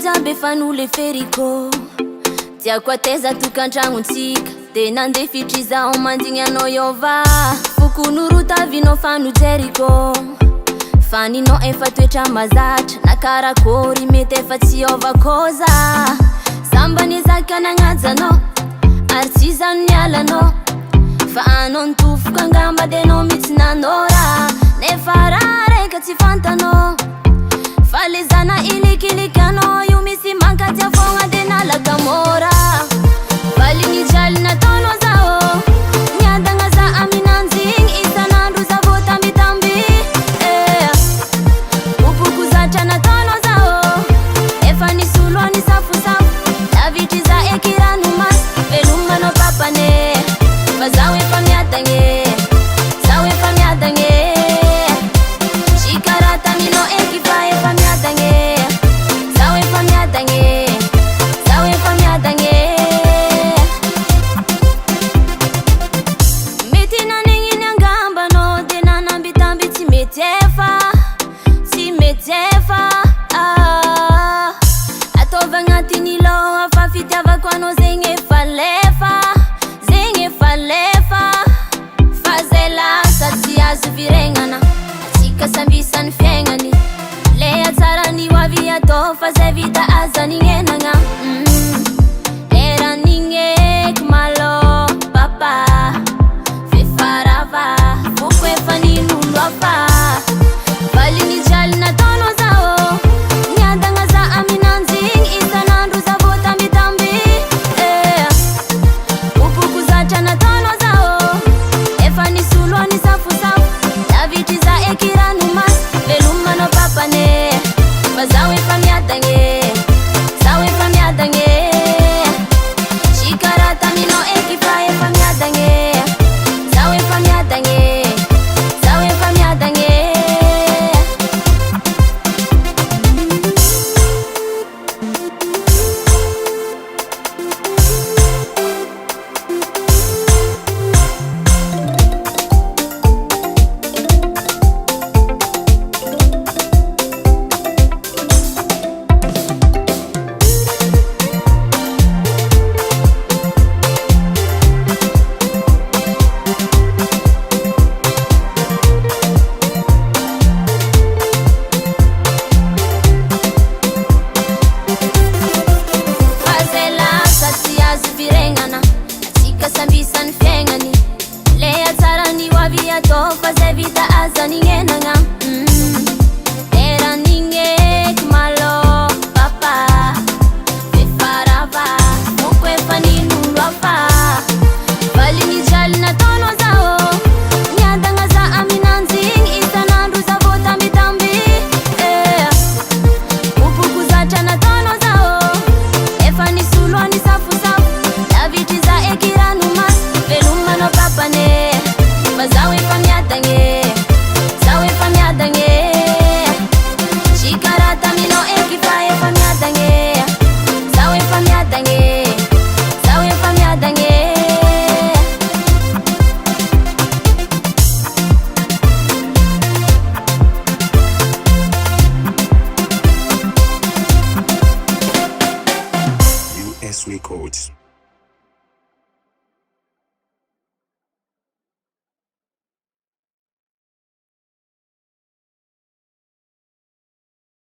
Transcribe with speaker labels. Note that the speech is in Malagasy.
Speaker 1: jabe fanole feriko tiako ateza tokantragnontsika de nandeha fitriza o mandigny anao iova fokonorotavinao fanojeriko faninao efa toetra mazatra na karakory mety efa tsy iova koza sambany zaka nagnajanao ary tsy zany mialanao fa anao nitofoka angamba de anao mitsy nanora nefa raha reka tsy fantanao fa le zana ilikilikanao io misy mankatia fogna de nalaka mora valigny jaly nataonao zao miadagna za aminanjigny isanandro za vao tambitamby opoko zatra nataonao zao efa nisoloany safosafo lavitry za ekirano masy velomanao papane fa zaho efa miadagny zaho efa miadagny shikaratanino eky fa efa miadagny zaho efa miadagny zaho efa miadagny mety nanegniny angambanao de nanambitamby tsy mety efa ataova agnatiny loha fa fitiavako anao zegny efa lefa fa zay lasa tsy azo viregnana atsika sambisany fiaignany le atsarany hoavy atao fa zay vita azanignenagna leranigneky malo papa fefarava foko efa ninolo afa valigny jaly nataonao zao miadagna za aminanjigny isanandro za vao tambitamby opoko zatra nataonao zao efa nisoloany safosafo lavitry za ekirano masy velomanao papane fa zaho efa miadagny zaho efa miadagny shikaratanino eky fa efa miadagny zaho efa miadagny zaho efa miadagny sambisany fiaignany le atsarany hoavy atao fa zay vita azanignenagna leranigneky malo papa fefarava foko efa ninolo afa valigny jaly nataonao zao miadagna za aminanjigny isanandro za vao tambitamby opoko zatra nataonao zao efa nisoloany safosafo lavitry za ekirano masy velomanao papane fa zaho efa miadagny zaho efa miadagny shikaratanino eky fa efa miadagny zaho efa miadagny zaho efa miadagny
Speaker 2: US Records.